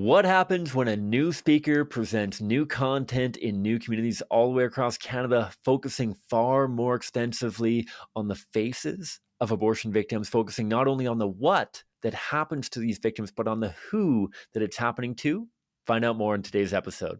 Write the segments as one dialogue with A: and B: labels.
A: What happens when a new speaker presents new content in new communities all the way across Canada, focusing far more extensively on the faces of abortion victims, focusing not only on the what that happens to these victims, but on the who that it's happening to? Find out more in today's episode.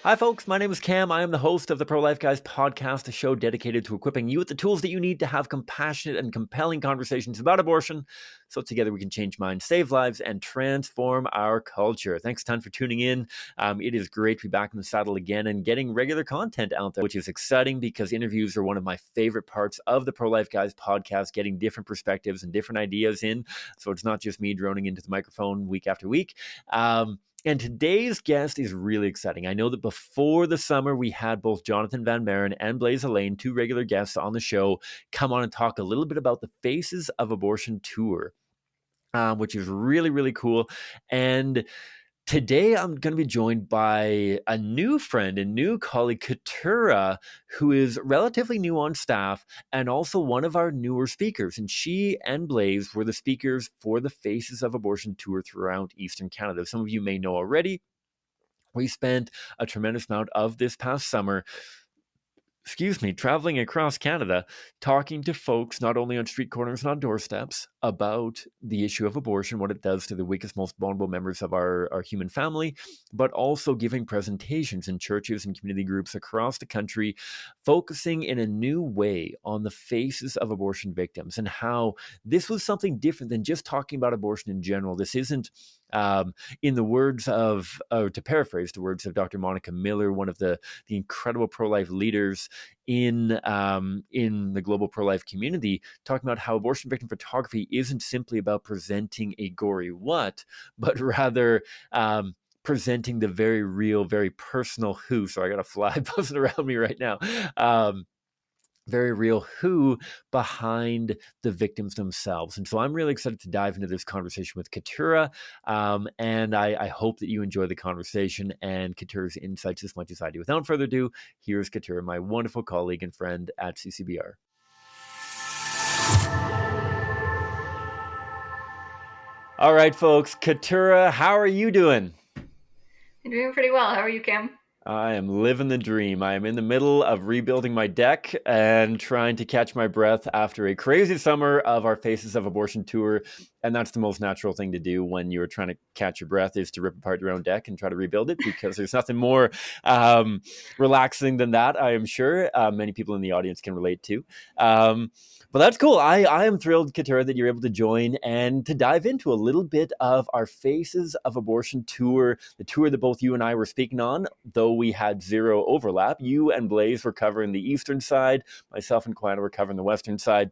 A: Hi, folks. My name is Cam. I am the host of the Pro-Life Guys podcast, a show dedicated to equipping you with the tools that you need to have compassionate and compelling conversations about abortion so together we can change minds, save lives, and transform our culture. Thanks a ton for tuning in. It is great to be back in the saddle again and getting regular content out there, which is exciting because interviews are one of my favorite parts of the Pro-Life Guys podcast, getting different perspectives and different ideas in. So it's not just me droning into the microphone week after week. And today's guest is really exciting. I know that before the summer, we had both Jonathon Van Maren and Blaise, two regular guests on the show, come on and talk a little bit about the Faces of Abortion tour, which is really, really cool. And today, I'm going to be joined by a new friend, a new colleague, Keturah, who is relatively new on staff and also one of our newer speakers. And she and Blaise were the speakers for the Faces of Abortion tour throughout Eastern Canada. Some of you may know already. We spent a tremendous amount of this past summer traveling across Canada, talking to folks not only on street corners and on doorsteps about the issue of abortion, what it does to the weakest, most vulnerable members of our human family, but also giving presentations in churches and community groups across the country, focusing in a new way on the faces of abortion victims and how this was something different than just talking about abortion in general. This isn't in the words of, to paraphrase the words of Dr. Monica Miller, one of the incredible pro-life leaders in the global pro-life community, talking about how abortion victim photography isn't simply about presenting a gory what, but rather presenting the very real, very personal who. So I got a fly buzzing around me right now. Very real who behind the victims themselves. And so I'm really excited to dive into this conversation with Keturah. And I hope that you enjoy the conversation and Keturah's insights as much as I do. Without further ado, here's Keturah, my wonderful colleague and friend at CCBR. All right, folks. Keturah, how are you doing?
B: I'm doing pretty well. How are you, Cam?
A: I am living the dream. I am in the middle of rebuilding my deck and trying to catch my breath after a crazy summer of our Faces of Abortion tour. And that's the most natural thing to do when you're trying to catch your breath, is to rip apart your own deck and try to rebuild it, because there's nothing more relaxing than that, I am sure. Many people in the audience can relate to. But that's cool. I am thrilled, Keturah, that you're able to join and to dive into a little bit of our Faces of Abortion tour, the tour that both you and I were speaking on, though we had zero overlap. You and Blaise were covering the eastern side. Myself and Quiana were covering the western side.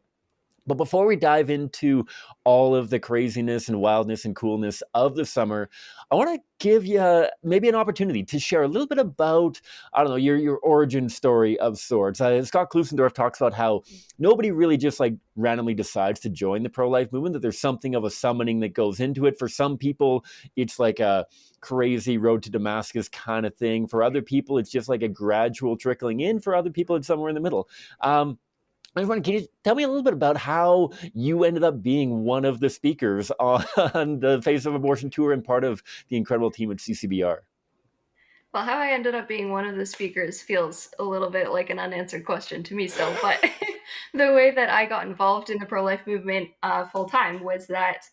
A: But before we dive into all of the craziness and wildness and coolness of the summer, I want to give you maybe an opportunity to share a little bit about, I don't know, your origin story of sorts. Scott Klusendorf talks about how nobody really just like randomly decides to join the pro-life movement, that there's something of a summoning that goes into it. For some people, it's like a crazy road to Damascus kind of thing. For other people, it's just like a gradual trickling in. For other people, it's somewhere in the middle. Can you tell me a little bit about how you ended up being one of the speakers on the Face of Abortion tour and part of the incredible team at CCBR?
B: Well, how I ended up being one of the speakers feels a little bit like an unanswered question to me still, but the way that I got involved in the pro-life movement full-time was that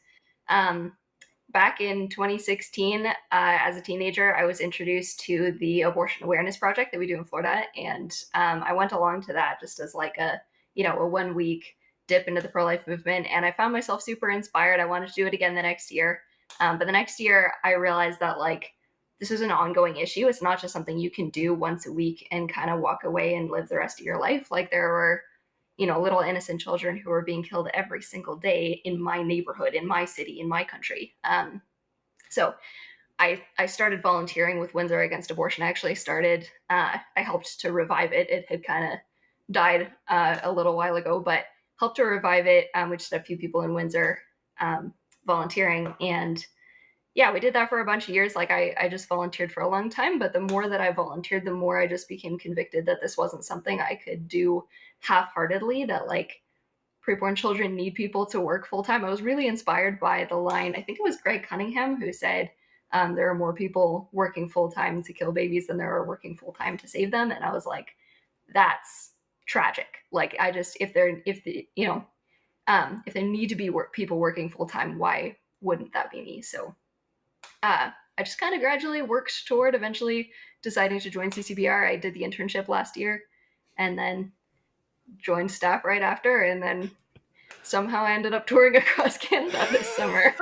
B: back in 2016, as a teenager, I was introduced to the abortion awareness project that we do in Florida, and I went along to that just as like a 1 week dip into the pro-life movement, and I found myself super inspired. I wanted to do it again the next year, but the next year I realized that this is an ongoing issue. It's not just something you can do once a week and kind of walk away and live the rest of your life. Like, there were little innocent children who were being killed every single day in my neighborhood, in my city, in my country. So I started volunteering with Windsor Against Abortion. I actually I helped to revive it. It had kind of died a little while ago, but helped to revive it. We just had a few people in Windsor volunteering. And yeah, we did that for a bunch of years. I just volunteered for a long time, but the more that I volunteered, the more I just became convicted that this wasn't something I could do half-heartedly, that preborn children need people to work full time. I was really inspired by the line, I think it was Greg Cunningham who said, there are more people working full time to kill babies than there are working full time to save them. And I was like, that's tragic. Like, I just, if there need to be people working full time, why wouldn't that be me? So I just kind of gradually worked toward eventually deciding to join CCBR. I did the internship last year and then joined staff right after. And then somehow I ended up touring across Canada this summer.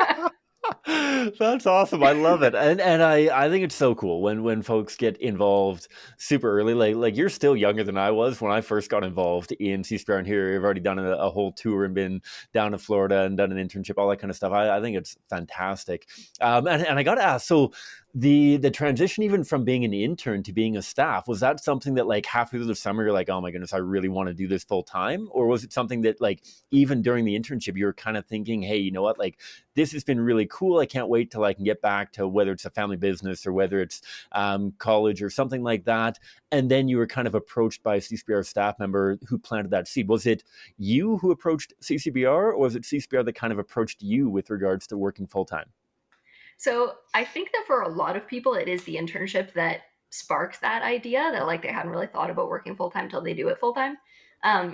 A: That's awesome. I love it. And I think it's so cool when folks get involved super early. Like you're still younger than I was when I first got involved in CCBR, and here you've already done a whole tour and been down to Florida and done an internship, all that kind of stuff. I think it's fantastic. And I got to ask, so the transition even from being an intern to being a staff, was that something that like halfway through the summer you're like, oh my goodness, I really want to do this full time? Or was it something that like even during the internship you were kind of thinking, hey, you know what, like this has been really cool. I can't wait till I can get back to whether it's a family business or whether it's college or something like that. And then you were kind of approached by a CCBR staff member who planted that seed. Was it you who approached CCBR, or was it CCBR that kind of approached you with regards to working full time?
B: So I think that for a lot of people, it is the internship that sparks that idea that like they hadn't really thought about working full time till they do it full time.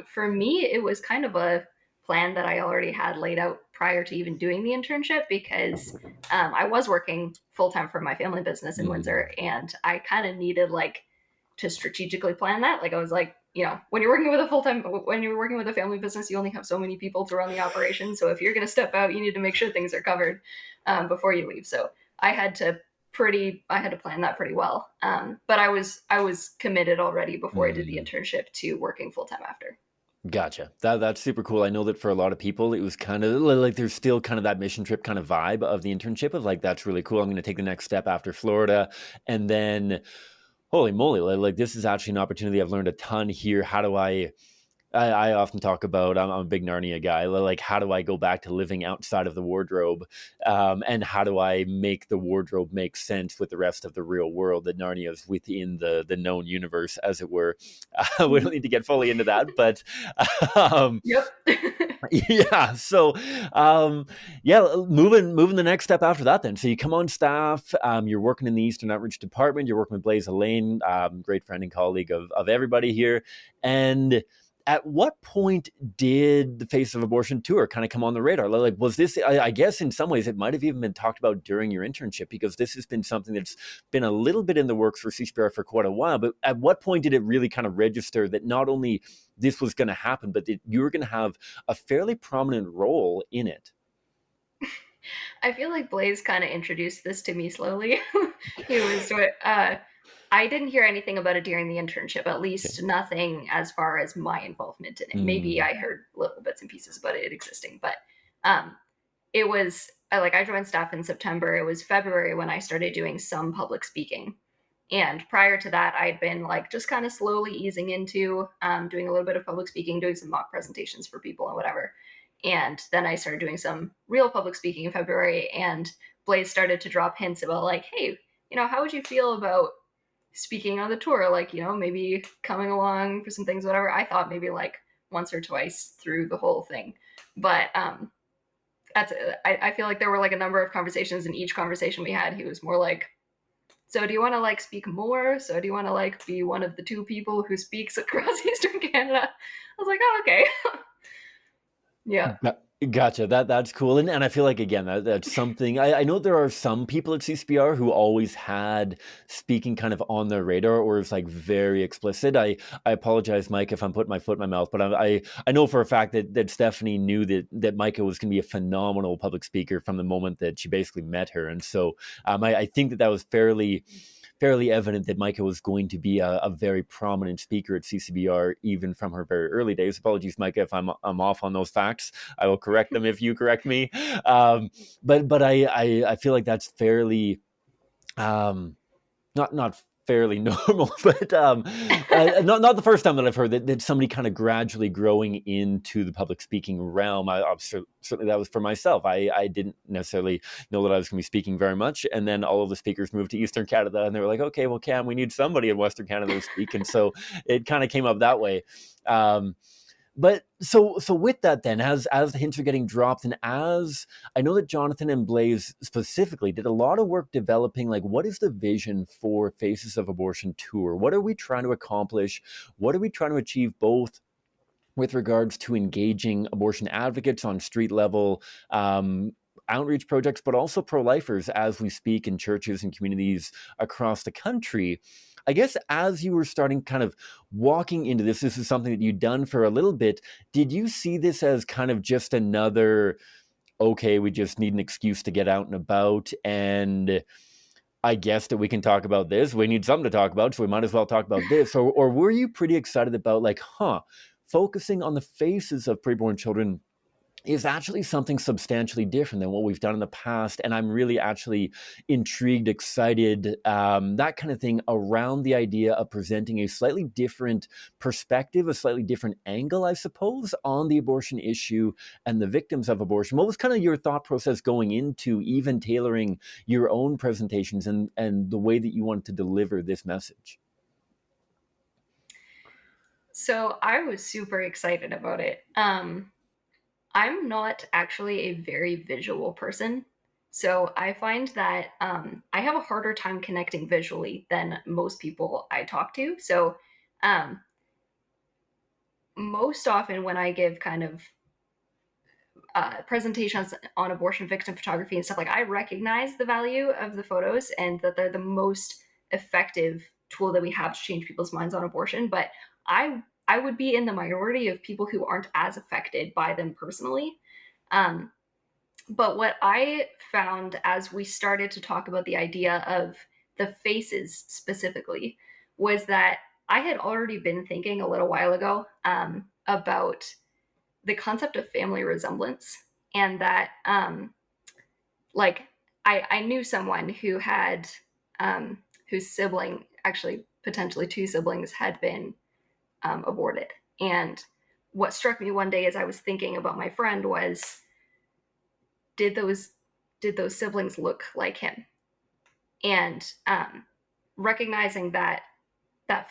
B: For me, it was kind of a plan that I already had laid out prior to even doing the internship because I was working full time for my family business in Windsor, and I kind of needed like to strategically plan that. Like I was like, when you're working with when you're working with a family business, you only have so many people to run the operation. So if you're going to step out, you need to make sure things are covered before you leave. So I had to plan that pretty well. But I was committed already before I did the internship to working full time after.
A: Gotcha. That's super cool. I know that for a lot of people, it was kind of like there's still kind of that mission trip kind of vibe of the internship of like, that's really cool. I'm going to take the next step after Florida. And then, holy moly, like this is actually an opportunity. I've learned a ton here. How do I often talk about, I'm a big Narnia guy, like how do I go back to living outside of the wardrobe, and how do I make the wardrobe make sense with the rest of the real world that Narnia is within the known universe, as it were. We don't
B: Mm-hmm.
A: need to get fully into that, but um,
B: Yep.
A: yeah. So, um, yeah, moving the next step after that. Then, so you come on staff. You're working in the Eastern Outreach Department. You're working with Blaise, great friend and colleague of everybody here. And at what point did the Face of Abortion tour kind of come on the radar? Like, was this? I guess in some ways it might have even been talked about during your internship, because this has been something that's been a little bit in the works for CCBR for quite a while. But at what point did it really kind of register that not only this was going to happen, but that you were going to have a fairly prominent role in it?
B: I feel like Blaise kind of introduced this to me slowly. He was I didn't hear anything about it during the internship, at
A: Okay.
B: least nothing as far as my involvement in it. Maybe
A: Mm.
B: I heard little bits and pieces about it existing, but um, it was like I joined staff in September. It was February when I started doing some public speaking. And prior to that, I'd been like just kind of slowly easing into doing a little bit of public speaking, doing some mock presentations for people and whatever. And then I started doing some real public speaking in February. And Blaise started to drop hints about like, hey, how would you feel about speaking on the tour? Like, maybe coming along for some things, whatever. I thought maybe like once or twice through the whole thing. But that's I feel like there were like a number of conversations, and each conversation we had, he was more like, so do you want to like speak more? So do you want to like be one of the two people who speaks across Eastern Canada? I was like, oh, okay. Yeah.
A: Gotcha. That's cool. And I feel like again that's something I know there are some people at CCBR who always had speaking kind of on their radar, or is like very explicit. I apologize, Mike, if I'm putting my foot in my mouth, but I know for a fact that Stephanie knew that Micah was going to be a phenomenal public speaker from the moment that she basically met her, and so I think that was fairly evident that Micah was going to be a very prominent speaker at CCBR even from her very early days. Apologies, Micah, if I'm off on those facts. I will correct them if you correct me. But I feel like that's fairly not fairly normal, but not the first time that I've heard that somebody kind of gradually growing into the public speaking realm. Certainly that was for myself. I didn't necessarily know that I was going to be speaking very much, and then all of the speakers moved to Eastern Canada, and they were like, okay, well, Cam, we need somebody in Western Canada to speak, and so it kind of came up that way. Um, But so with that then, as the hints are getting dropped, and as I know that Jonathon and Blaise specifically did a lot of work developing, like, what is the vision for Faces of Abortion tour? What are we trying to accomplish? What are we trying to achieve, both with regards to engaging abortion advocates on street level, outreach projects, but also pro-lifers as we speak in churches and communities across the country. I guess as you were starting kind of walking into this is something that you'd done for a little bit. Did you see this as kind of just another, okay, we just need an excuse to get out and about, and I guess that we can talk about this. We need something to talk about, so we might as well talk about this. Or were you pretty excited about, like, focusing on the faces of preborn children is actually something substantially different than what we've done in the past. And I'm really actually intrigued, excited, that kind of thing, around the idea of presenting a slightly different perspective, a slightly different angle, I suppose, on the abortion issue and the victims of abortion. What was kind of your thought process going into even tailoring your own presentations and the way that you wanted to deliver this message?
B: So I was super excited about it. I'm not actually a very visual person. So I find that I have a harder time connecting visually than most people I talk to. So um, most often when I give kind of presentations on abortion victim photography and stuff, like, I recognize the value of the photos and that they're the most effective tool that we have to change people's minds on abortion. But I would be in the minority of people who aren't as affected by them personally. Um, but what I found as we started to talk about the idea of the faces specifically was that I had already been thinking a little while ago about the concept of family resemblance, and that like I knew someone who had whose sibling, actually potentially two siblings, had been aborted. And what struck me one day as I was thinking about my friend was, did those siblings look like him? And recognizing that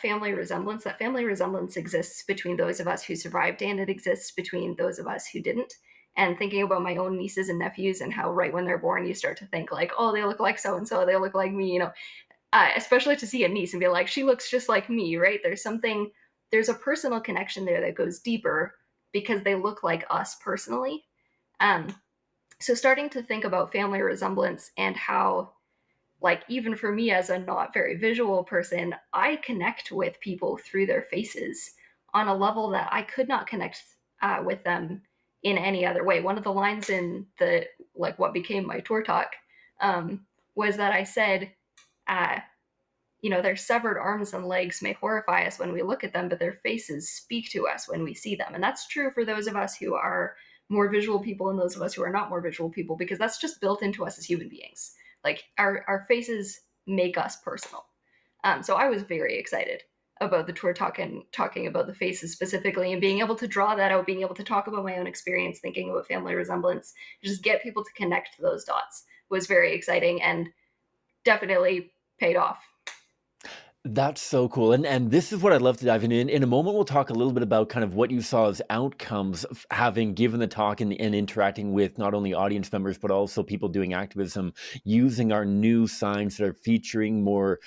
B: family resemblance exists between those of us who survived, and it exists between those of us who didn't. And thinking about my own nieces and nephews, and how right when they're born you start to think like, oh, they look like so and so, they look like me, especially to see a niece and be like, she looks just like me, right? There's a personal connection there that goes deeper because they look like us personally. um, so starting to think about family resemblance, and how, like, even for me as a not very visual person, I connect with people through their faces on a level that I could not connect with them in any other way. One of the lines in the, like, what became my tour talk, was that I said, uh, their severed arms and legs may horrify us when we look at them, but their faces speak to us when we see them. And that's true for those of us who are more visual people and those of us who are not more visual people, because that's just built into us as human beings. Like, our faces make us personal. So I was very excited about the tour talking about the faces specifically, and being able to draw that out, being able to talk about my own experience thinking about family resemblance, just get people to connect those dots, was very exciting and definitely paid off.
A: That's so cool. And this is what I'd love to dive in. In a moment, we'll talk a little bit about kind of what you saw as outcomes of having given the talk and interacting with not only audience members, but also people doing activism using our new signs that are featuring more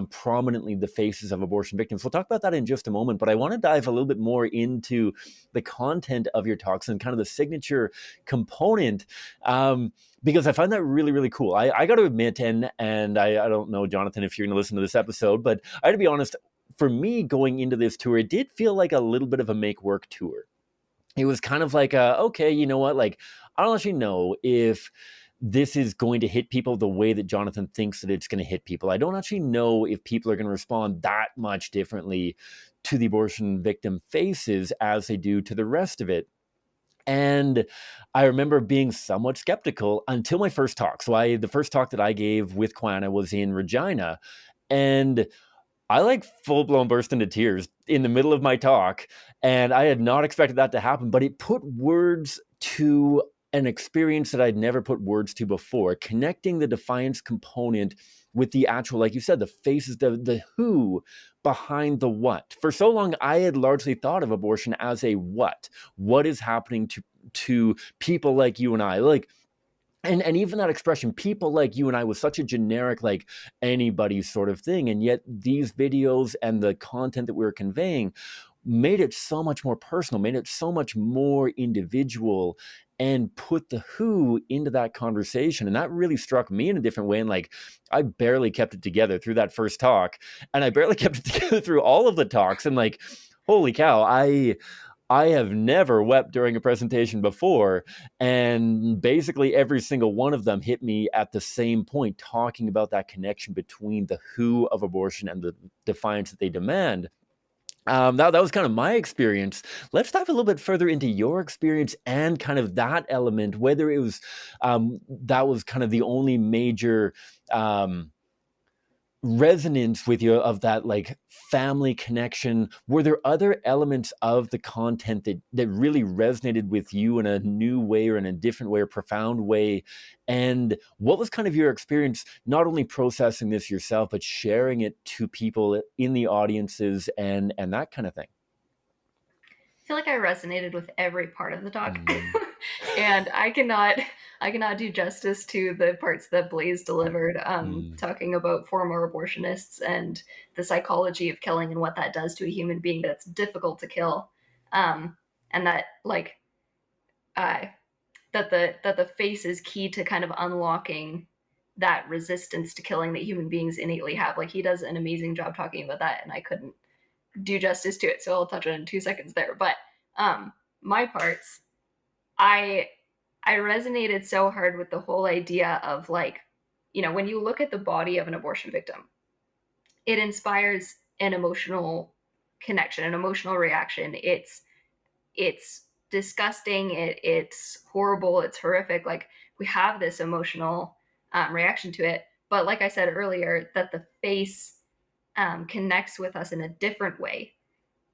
A: prominently the faces of abortion victims. We'll talk about that in just a moment. But I want to dive a little bit more into the content of your talks and kind of the signature component. Because I find that really, really cool. I got to admit, and I don't know, Jonathon, if you're going to listen to this episode, but I got to be honest, for me going into this tour, it did feel like a little bit of a make work tour. It was kind of like, okay, you know what? Like, I don't actually know if this is going to hit people the way that Jonathon thinks that it's going to hit people. I don't actually know if people are going to respond that much differently to the abortion victim faces as they do to the rest of it. And I remember being somewhat skeptical until my first talk. So the first talk that I gave with Quana was in Regina, and I like full blown burst into tears in the middle of my talk. And I had not expected that to happen, but it put words to an experience that I'd never put words to before, connecting the defiance component with the actual, like you said, the faces, the who behind the what. For so long, I had largely thought of abortion as a what is happening to people like you and I, like, and even that expression, people like you and I, was such a generic, like, anybody sort of thing. And yet these videos and the content that we were conveying made it so much more personal, made it so much more individual, and put the who into that conversation. And that really struck me in a different way. And like, I barely kept it together through that first talk, and I barely kept it together through all of the talks. And like, holy cow, I have never wept during a presentation before. And basically every single one of them hit me at the same point, talking about that connection between the who of abortion and the defiance that they demand. That was kind of my experience. Let's dive a little bit further into your experience and kind of that element, whether it was that was kind of the only major resonance with you of that, like, family connection. Were there other elements of the content that really resonated with you in a new way, or in a different way, or profound way? And what was kind of your experience, not only processing this yourself, but sharing it to people in the audiences, and that kind of thing?
B: I feel like I resonated with every part of the talk.
A: Mm,
B: And I cannot do justice to the parts that Blaise delivered,
A: mm,
B: talking about former abortionists and the psychology of killing and what that does to a human being that's difficult to kill. And that, like, uh, that the face is key to kind of unlocking that resistance to killing that human beings innately have. Like, he does an amazing job talking about that, and I couldn't do justice to it, so I'll touch on it in 2 seconds there. But my parts, I I resonated so hard with the whole idea of, like, when you look at the body of an abortion victim, it inspires an emotional connection, an emotional reaction. It's disgusting. It's horrible. It's horrific. Like, we have this emotional reaction to it. But like I said earlier, that the face connects with us in a different way.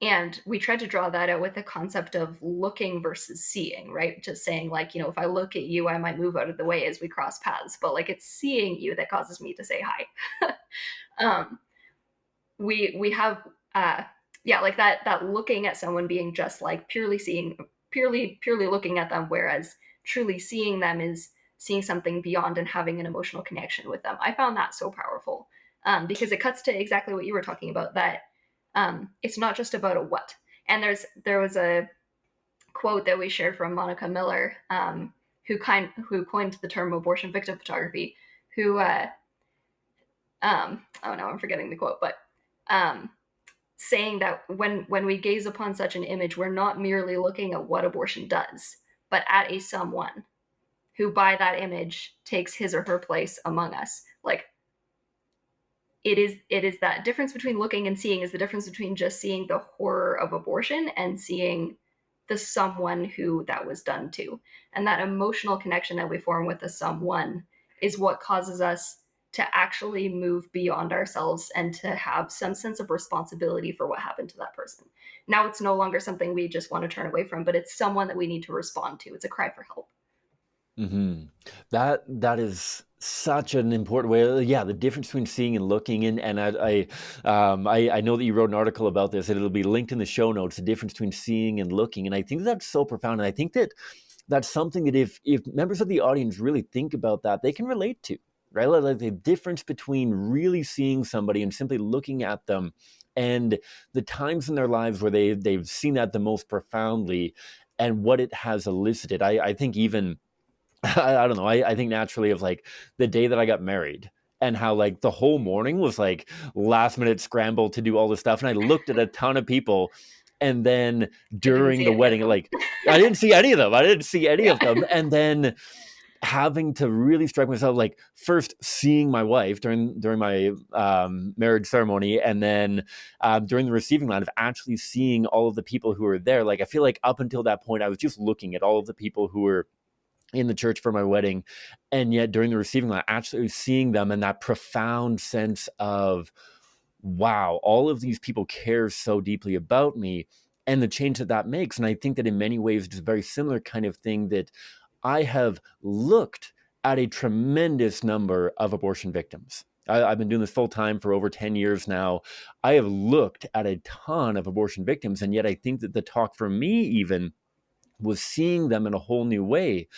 B: And we tried to draw that out with the concept of looking versus seeing, right? Just saying, like, if I look at you, I might move out of the way as we cross paths, but like, it's seeing you that causes me to say hi. um, we have, yeah, like that looking at someone being just like purely seeing, purely looking at them, whereas truly seeing them is seeing something beyond and having an emotional connection with them. I found that so powerful, because it cuts to exactly what you were talking about, that it's not just about a what. And there was a quote that we shared from Monica Miller, who coined the term abortion victim photography, who oh no, I'm forgetting the quote, but um, saying that when we gaze upon such an image, we're not merely looking at what abortion does, but at a someone who by that image takes his or her place among us. Like, it is that difference between looking and seeing, is the difference between just seeing the horror of abortion and seeing the someone who that was done to. And that emotional connection that we form with the someone is what causes us to actually move beyond ourselves and to have some sense of responsibility for what happened to that person. Now it's no longer something we just want to turn away from, but it's someone that we need to respond to. It's a cry for help.
A: hmm That is such an important way. Yeah, the difference between seeing and looking. And I know that you wrote an article about this, and it'll be linked in the show notes. The difference between seeing and looking, and I think that's so profound. And I think that that's something that if members of the audience really think about that, they can relate to, right? Like the difference between really seeing somebody and simply looking at them, and the times in their lives where they've seen that the most profoundly, and what it has elicited. I think even I don't know. I think naturally of like the day that I got married, and how like the whole morning was like last minute scramble to do all this stuff. And I looked at a ton of people, and then
B: I didn't
A: during
B: see
A: the
B: any of
A: wedding,
B: them.
A: like I didn't see any of them. I didn't see any
B: Yeah.
A: of them. And then having to really strike myself, like first seeing my wife during my marriage ceremony, and then during the receiving line, of actually seeing all of the people who were there. Like I feel like up until that point, I was just looking at all of the people who were in the church for my wedding, and yet during the receiving line, actually seeing them, and that profound sense of, wow, all of these people care so deeply about me, and the change that that makes. And I think that in many ways it's a very similar kind of thing, that I have looked at a tremendous number of abortion victims. I've been doing this full time for over 10 years now. I have looked at a ton of abortion victims, and yet I think that the talk for me even was seeing them in a whole new way.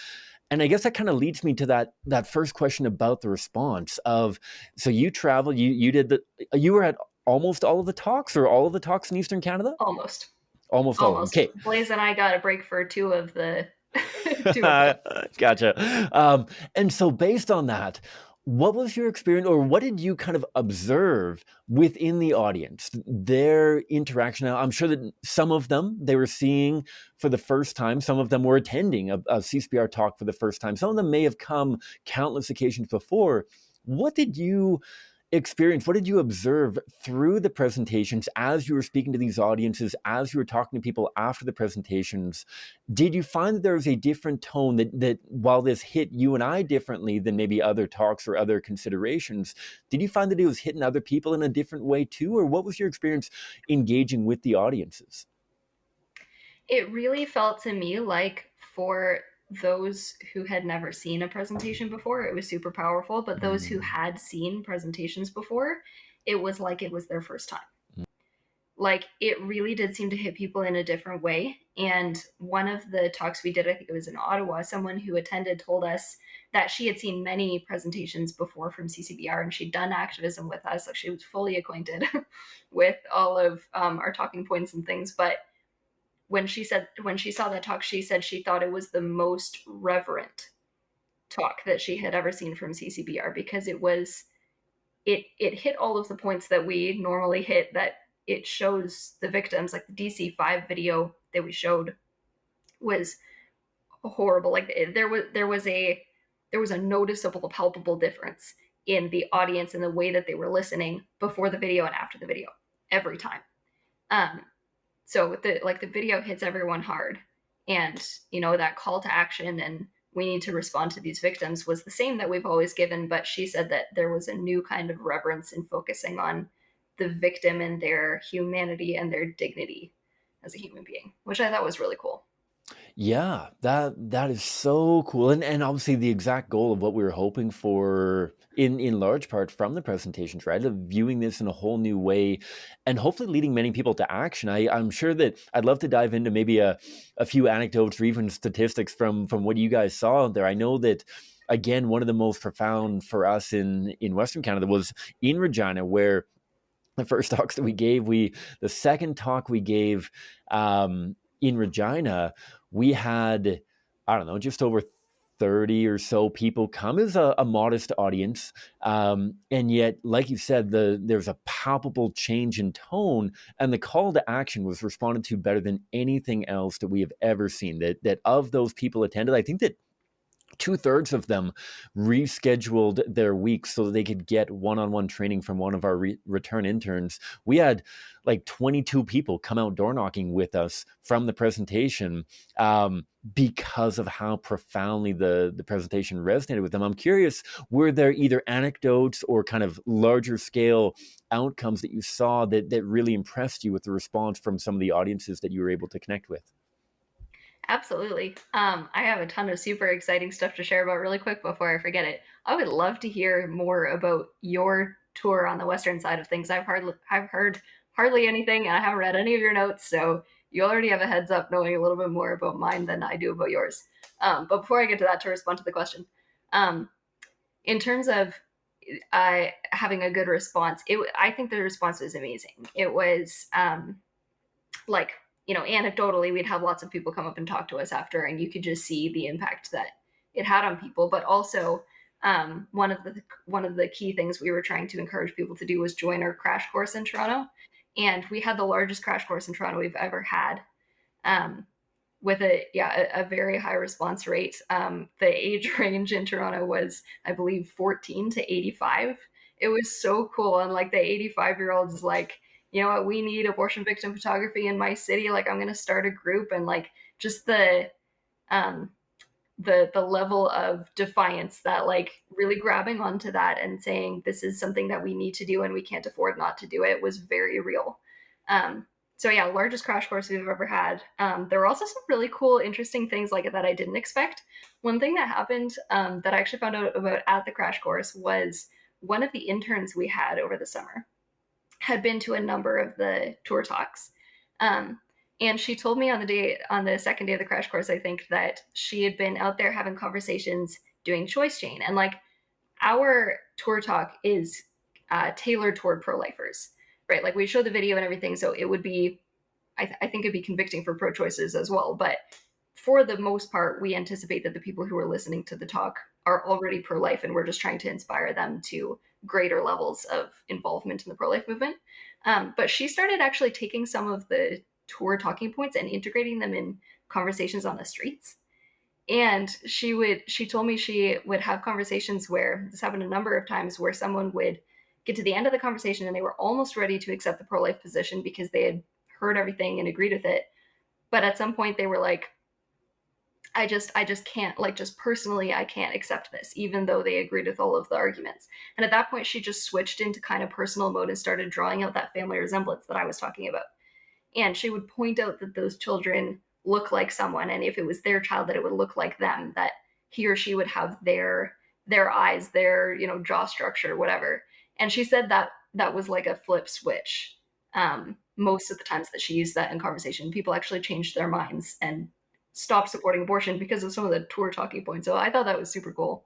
A: And I guess that kind of leads me to that first question about the response of, so you traveled, you were at almost all of the talks, or all of the talks in Eastern Canada?
B: Almost.
A: Almost all of them.
B: Almost.
A: Okay.
B: Blaise and I got a break for two of the two of them.
A: Gotcha. And so, based on that, what was your experience, or what did you kind of observe within the audience, their interaction? Now, I'm sure that some of them they were seeing for the first time, some of them were attending a CCBR talk for the first time, some of them may have come countless occasions before. What did you experience? What did you observe through the presentations as you were speaking to these audiences, as you were talking to people after the presentations? Did you find that there was a different tone, that while this hit you and I differently than maybe other talks or other considerations, did you find that it was hitting other people in a different way too? Or what was your experience engaging with the audiences?
B: It really felt to me like for those who had never seen a presentation before, it was super powerful. But those who
A: Mm.
B: had seen presentations before, it was like it was their first time. Like it really did seem to hit people in a different way. And one of the talks we did, I think it was in Ottawa, someone who attended told us that she had seen many presentations before from CCBR and she'd done activism with us. Like she was fully acquainted with all of our talking points and things. But when she saw that talk, she said she thought it was the most reverent talk that she had ever seen from CCBR because it hit all of the points that we normally hit, that it shows the victims. Like the DC5 video that we showed was horrible. Like there was a noticeable, palpable difference in the audience and the way that they were listening before the video and after the video every time. Um, so the video hits everyone hard, and that call to action and we need to respond to these victims was the same that we've always given, but she said that there was a new kind of reverence in focusing on the victim and their humanity and their dignity as a human being, which I thought was really cool.
A: Yeah, that is so cool, and obviously the exact goal of what we were hoping for in large part from the presentations, right? Of viewing this in a whole new way, and hopefully leading many people to action. I'm sure that I'd love to dive into maybe a few anecdotes or even statistics from what you guys saw out there. I know that, again, one of the most profound for us in Western Canada was in Regina, where the first talks that we gave, the second talk we gave in Regina, we had, I don't know, just over 30 or so people come. As a modest audience. And yet, like you said, there's a palpable change in tone, and the call to action was responded to better than anything else that we have ever seen. That of those people attended, I think that two-thirds of them rescheduled their weeks so that they could get one-on-one training from one of our return interns. We had like 22 people come out door knocking with us from the presentation, because of how profoundly the presentation resonated with them. I'm curious, were there either anecdotes or kind of larger scale outcomes that you saw that really impressed you with the response from some of the audiences that you were able to connect with?
B: Absolutely. I have a ton of super exciting stuff to share about really quick before I forget it. I would love to hear more about your tour on the western side of things. I've heard hardly anything, and I haven't read any of your notes, so you already have a heads up knowing a little bit more about mine than I do about yours. But before I get to that, to respond to the question, um, in terms of having a good response, I think the response was amazing. It was like, anecdotally, we'd have lots of people come up and talk to us after, and you could just see the impact that it had on people. But also, one of the key things we were trying to encourage people to do was join our crash course in Toronto, and we had the largest crash course in Toronto we've ever had. With a very high response rate. The age range in Toronto was, I believe, 14 to 85. It was so cool. And like the 85-year-old is like, you know what, we need abortion victim photography in my city. Like I'm gonna start a group, and like just um the level of defiance, that like really grabbing onto that and saying this is something that we need to do and we can't afford not to do it was very real. Um, so yeah, largest crash course we've ever had. There were also some really cool, interesting things like that I didn't expect. One thing that happened, that I actually found out about at the crash course was one of the interns we had over the summer had been to a number of the tour talks. Um, and she told me on the second day of the crash course, I think, that she had been out there having conversations doing choice chain. And like our tour talk is tailored toward pro lifers, right? Like we show the video and everything. So it would be, I think it'd be convicting for pro choices as well. But for the most part, we anticipate that the people who are listening to the talk are already pro life, and we're just trying to inspire them to greater levels of involvement in the pro life movement. But she started actually taking some of the tour talking points and integrating them in conversations on the streets. And she told me she would have conversations where this happened a number of times where someone would get to the end of the conversation and they were almost ready to accept the pro life position because they had heard everything and agreed with it. But at some point they were like, I just can't, like, just personally, I can't accept this, even though they agreed with all of the arguments. And at that point, she just switched into kind of personal mode and started drawing out that family resemblance that I was talking about. And she would point out that those children look like someone, and if it was their child, that it would look like them, that he or she would have their eyes, their, you know, jaw structure, whatever. And she said that that was like a flip switch. Most of the times that she used that in conversation, people actually changed their minds and stopped supporting abortion because of some of the tour talking points. So I thought that was super cool.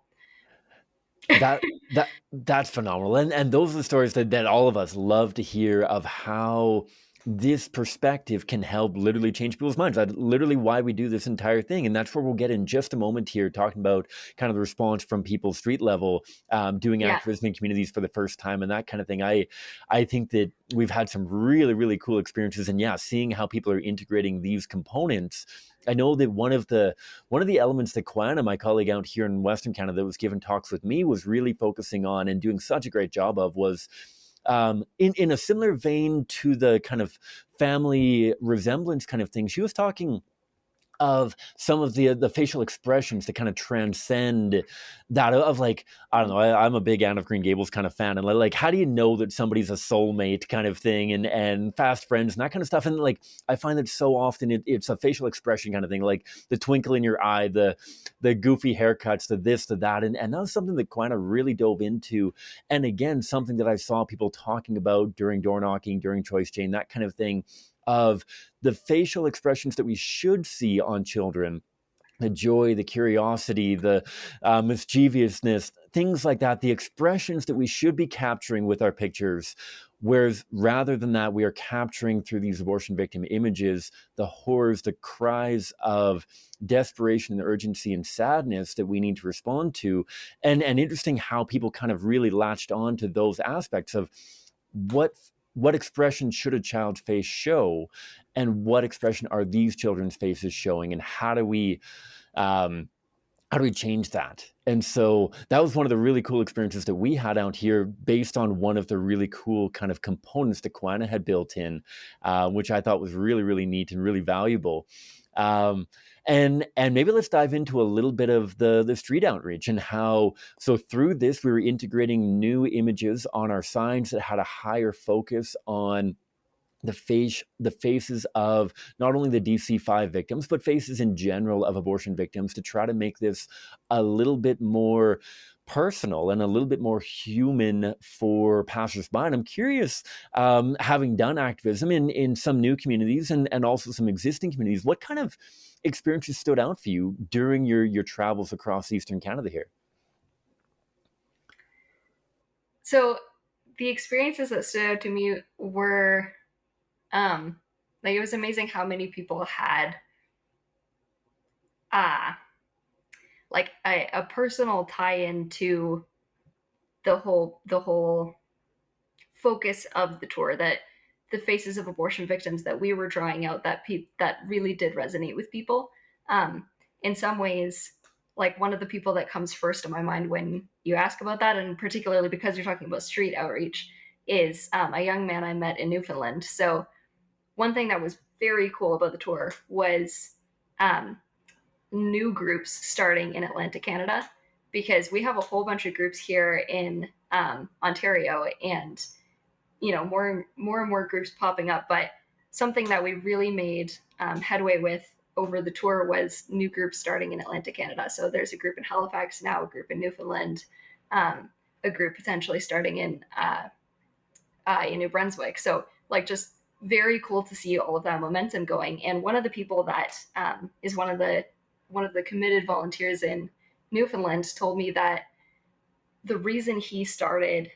A: That's phenomenal, and those are the stories that all of us love to hear of how this perspective can help literally change people's minds. That's literally why we do this entire thing, and that's where we'll get in just a moment here, talking about kind of the response from people street level, doing
B: Yeah.
A: activism in communities for the first time and that kind of thing. I think that we've had some really, really cool experiences, and yeah, seeing how people are integrating these components. I know that one of the elements that Kwana, my colleague out here in Western Canada, that was given talks with me, was really focusing on and doing such a great job of was in a similar vein to the kind of family resemblance kind of thing. She was talking of some of the facial expressions that kind of transcend that of like, I don't know, I'm a big Anne of Green Gables kind of fan, and like how do you know that somebody's a soulmate kind of thing, and fast friends and that kind of stuff. And like I find that so often it's a facial expression kind of thing, like the twinkle in your eye, the goofy haircuts, the this, the that, and that was something that Quina really dove into. And again, something that I saw people talking about during door knocking, during choice chain, that kind of thing, of the facial expressions that we should see on children, the joy, the curiosity, the mischievousness, things like that, the expressions that we should be capturing with our pictures. Whereas rather than that, we are capturing through these abortion victim images the horrors, the cries of desperation and urgency and sadness that we need to respond to. And interesting how people kind of really latched on to those aspects of what expression should a child's face show, and what expression are these children's faces showing, and how do we change that? And so that was one of the really cool experiences that we had out here, based on one of the really cool kind of components that Quina had built in, which I thought was really, really neat and really valuable. Um, and maybe let's dive into a little bit of the street outreach, and how, so through this, we were integrating new images on our signs that had a higher focus on the faces of not only the DC5 victims, but faces in general of abortion victims, to try to make this a little bit more personal and a little bit more human for passersby. And I'm curious, having done activism in some new communities and also some existing communities, what kind of experiences stood out for you during your travels across Eastern Canada here?
B: So the experiences that stood out to me were um like it was amazing how many people had uh like a personal tie-in to the whole focus of the tour, that the faces of abortion victims that we were drawing out, that really did resonate with people. In some ways, like one of the people that comes first to my mind when you ask about that, and particularly because you're talking about street outreach, is a young man I met in Newfoundland. So one thing that was very cool about the tour was um, new groups starting in Atlantic Canada, because we have a whole bunch of groups here in Ontario, and you know, and more groups popping up. But something that we really made headway with over the tour was new groups starting in Atlantic Canada. So there's a group in Halifax now, a group in Newfoundland, um, a group potentially starting in New Brunswick. So like just very cool to see all of that momentum going. And one of the people that is one of the committed volunteers in Newfoundland told me that the reason he started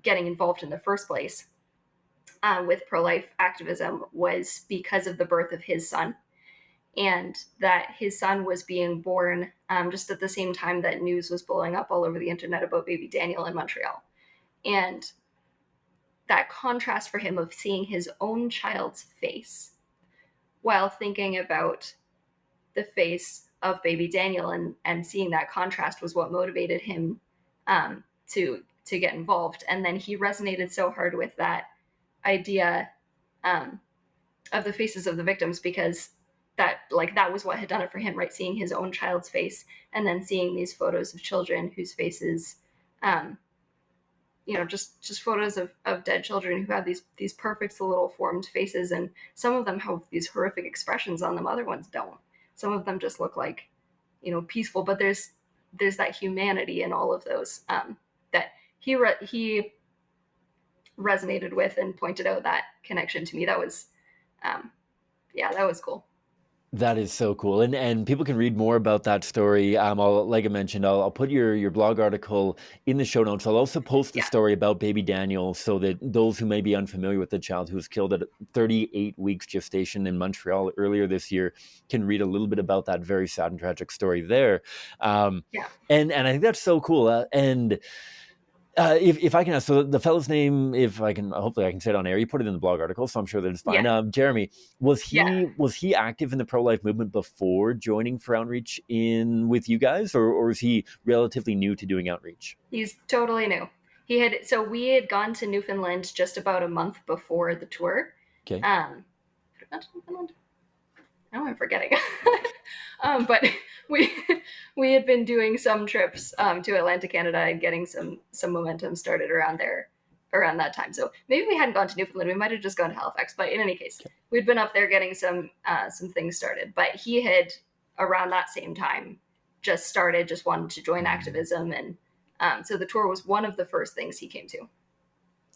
B: getting involved in the first place with pro-life activism was because of the birth of his son, and that his son was being born just at the same time that news was blowing up all over the internet about baby Daniel in Montreal. And that contrast for him of seeing his own child's face while thinking about the face of baby Daniel, and seeing that contrast was what motivated him to get involved. And then he resonated so hard with that idea um, of the faces of the victims, because that was what had done it for him, right? Seeing his own child's face, and then seeing these photos of children whose faces um, just photos of dead children who have these perfect little formed faces, and some of them have these horrific expressions on them, other ones don't. Some of them just look like peaceful, but there's that humanity in all of those that he resonated with and pointed out that connection to me. That was yeah, that was cool.
A: That is so cool, and people can read more about that story. Like I mentioned, I'll put your blog article in the show notes. I'll also post the
B: Yeah,
A: story about baby Daniel, so that those who may be unfamiliar with the child who was killed at 38 weeks gestation in Montreal earlier this year can read a little bit about that very sad and tragic story there. Um,
B: yeah,
A: and I think that's so cool. And if I can ask, so the fellow's name, if I can, hopefully I can say it on air. You put it in the blog article, so I'm sure that it's fine.
B: yeah,
A: Jeremy, was
B: yeah.
A: he active in the pro life movement before joining for outreach in with you guys, or is he relatively new to doing outreach?
B: He's totally new. We had gone to Newfoundland just about a month before the tour.
A: Okay,
B: Have I gone to Newfoundland? Now I'm forgetting. But we we had been doing some trips to Atlantic Canada and getting some momentum started around there around that time. So maybe we hadn't gone to Newfoundland. We might have just gone to Halifax. But in any case, we'd been up there getting some things started. But he had around that same time just wanted to join activism, and so the tour was one of the first things he came to.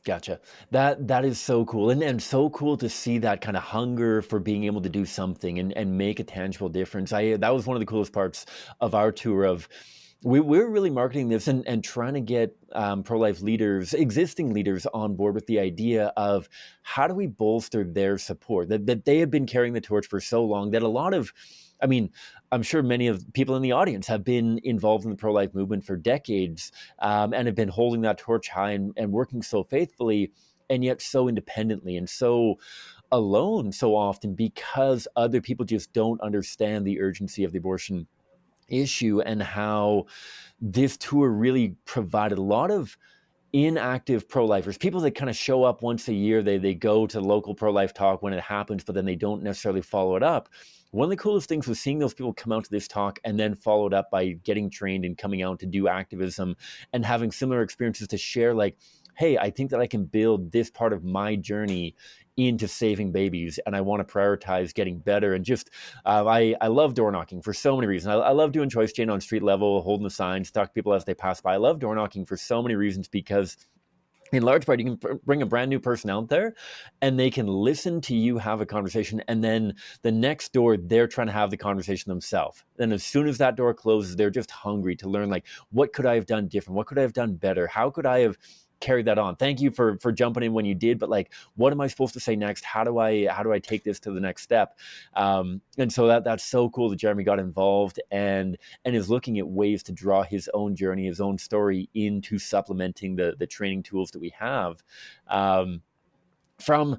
A: gotcha. That is so cool, and so cool to see that kind of hunger for being able to do something and make a tangible difference. That was one of the coolest parts of our tour. Of we're really marketing this and trying to get pro-life leaders, existing leaders, on board with the idea of how do we bolster their support, that they have been carrying the torch for so long, that a lot of, I mean, I'm sure many of people in the audience have been involved in the pro-life movement for decades, and have been holding that torch high and working so faithfully, and yet so independently and so alone so often, because other people just don't understand the urgency of the abortion issue, and how this tour really provided a lot of inactive pro-lifers, people that kind of show up once a year. They go to local pro-life talk when it happens, but then they don't necessarily follow it up. One of the coolest things was seeing those people come out to this talk and then followed up by getting trained and coming out to do activism and having similar experiences to share, like, hey, I think that I can build this part of my journey into saving babies, and I want to prioritize getting better. And just I love door knocking for so many reasons. I love doing choice chain on street level, holding the signs, talk to people as they pass by. I love door knocking for so many reasons, because in large part, you can bring a brand new person out there and they can listen to you have a conversation. And then the next door, they're trying to have the conversation themselves. And as soon as that door closes, they're just hungry to learn, like, what could I have done different? What could I have done better? How could I have carried that on? Thank you for jumping in when you did, but like, what am I supposed to say next? How do I take this to the next step? And so that's so cool that Jeremy got involved and is looking at ways to draw his own journey, his own story into supplementing the training tools that we have. Um, from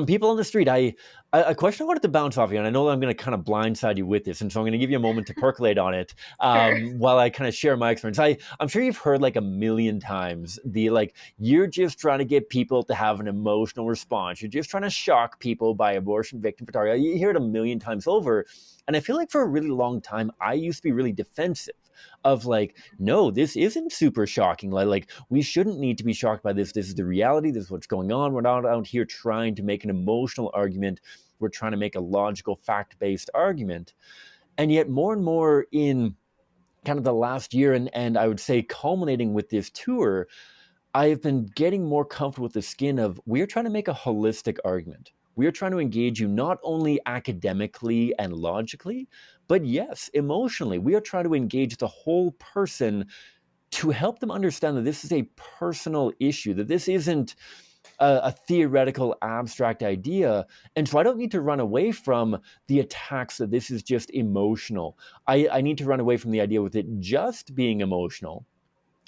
A: people on the street, a question I wanted to bounce off you, and I know I'm going to kind of blindside you with this, and so I'm going to give you a moment to percolate on it,
B: Sure.
A: while I kind of share my experience. I'm sure you've heard like a million times the, like, you're just trying to get people to have an emotional response. You're just trying to shock people by abortion victim photography. You hear it a million times over, and I feel like for a really long time I used to be really defensive of, like, no, this isn't super shocking. Like, we shouldn't need to be shocked by this. This is the reality. This is what's going on. We're not out here trying to make an emotional argument. We're trying to make a logical, fact-based argument. And yet more and more in kind of the last year, and I would say culminating with this tour, I've been getting more comfortable with the skin of we're trying to make a holistic argument. We are trying to engage you not only academically and logically, but yes, emotionally. We are trying to engage the whole person to help them understand that this is a personal issue, that this isn't a theoretical abstract idea. And so I don't need to run away from the attacks that this is just emotional. I need to run away from the idea with it just being emotional,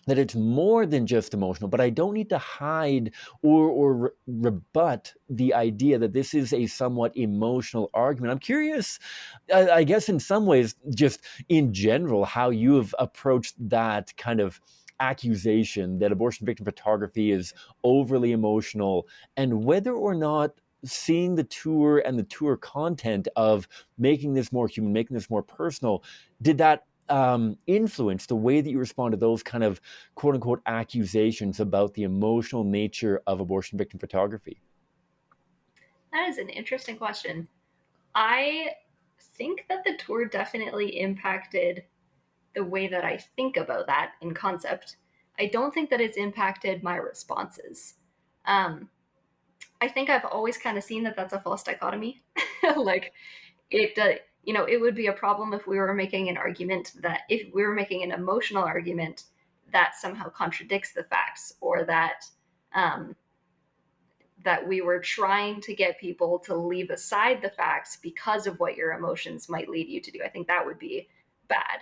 A: that it's more than just emotional, but I don't need to hide or rebut the idea that this is a somewhat emotional argument. I'm curious, I guess, in some ways, just in general, how you have approached that kind of accusation that abortion victim photography is overly emotional, and whether or not seeing the tour and the tour content of making this more human, making this more personal, did that influence the way that you respond to those kind of quote unquote accusations about the emotional nature of abortion victim photography?
B: That is an interesting question. I think that the tour definitely impacted the way that I think about that in concept. I don't think that it's impacted my responses. Um, I think I've always kind of seen that that's a false dichotomy. Like it, it would be a problem if we were making an argument that if we were making an emotional argument that somehow contradicts the facts, or um, that we were trying to get people to leave aside the facts because of what your emotions might lead you to do. I think that would be bad.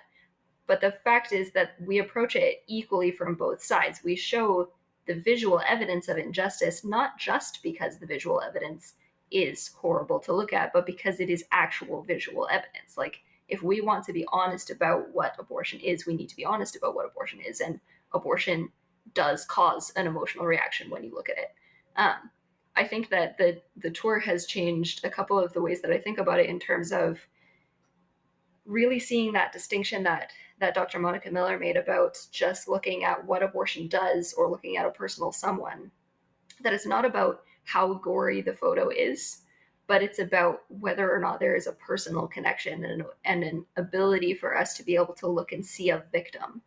B: But the fact is that we approach it equally from both sides. We show the visual evidence of injustice, not just because the visual evidence is horrible to look at, but because it is actual visual evidence. Like, if we want to be honest about what abortion is, we need to be honest about what abortion is. And abortion does cause an emotional reaction when you look at it. Um, I think that the tour has changed a couple of the ways that I think about it, in terms of really seeing that distinction that Dr. Monica Miller made about just looking at what abortion does or looking at a personal someone. That it's not about how gory the photo is, but it's about whether or not there is a personal connection and an ability for us to be able to look and see a victim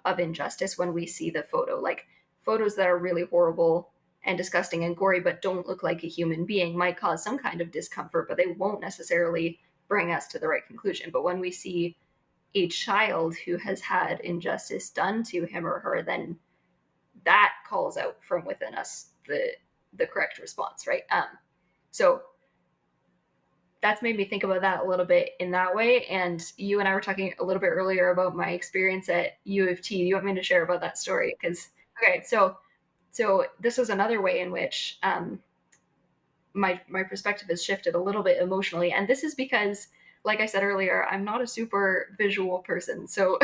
B: of injustice when we see the photo. Like, photos that are really horrible and disgusting and gory but don't look like a human being might cause some kind of discomfort, but they won't necessarily bring us to the right conclusion. But when we see a child who has had injustice done to him or her, then that calls out from within us the correct response, right? So that's made me think about that a little bit in that way. And you and I were talking a little bit earlier about my experience at U of T. You want me to share about that story? Because okay, so this was another way in which my perspective has shifted a little bit emotionally, and this is because, like I said earlier, I'm not a super visual person, so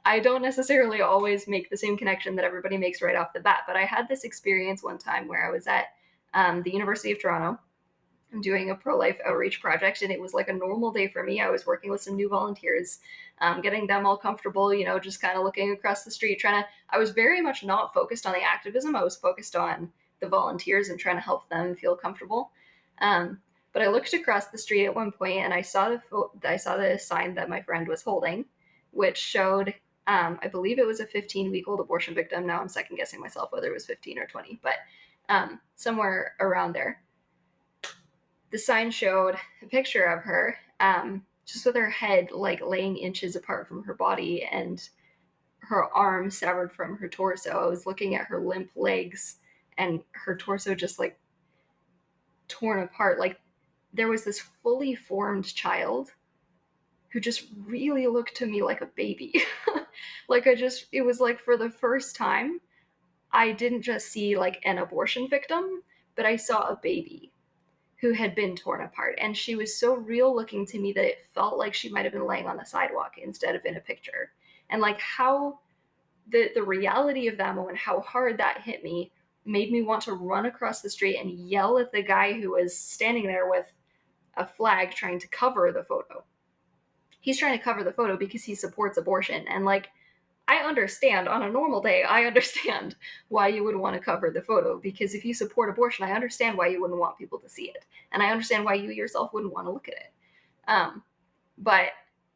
B: I don't necessarily always make the same connection that everybody makes right off the bat. But I had this experience one time where I was at the University of Toronto. I'm doing a pro-life outreach project, and it was like a normal day for me. I was working with some new volunteers, getting them all comfortable, just kind of looking across the street, I was very much not focused on the activism. I was focused on the volunteers and trying to help them feel comfortable. Um, but I looked across the street at one point, and I saw the sign that my friend was holding, which showed, I believe it was a 15-week-old abortion victim. Now I'm second guessing myself whether it was 15 or 20, but somewhere around there. The sign showed a picture of her, just with her head like laying inches apart from her body and her arm severed from her torso. I was looking at her limp legs and her torso just like torn apart. Like, there was this fully formed child who just really looked to me like a baby. It was like, for the first time, I didn't just see like an abortion victim, but I saw a baby who had been torn apart. And she was so real looking to me that it felt like she might have been laying on the sidewalk instead of in a picture. And like, how the reality of that moment, how hard that hit me, made me want to run across the street and yell at the guy who was standing there with a flag trying to cover the photo. He's trying to cover the photo because he supports abortion. And like, I understand, on a normal day, I understand why you would want to cover the photo, because if you support abortion, I understand why you wouldn't want people to see it. And I understand why you yourself wouldn't want to look at it. But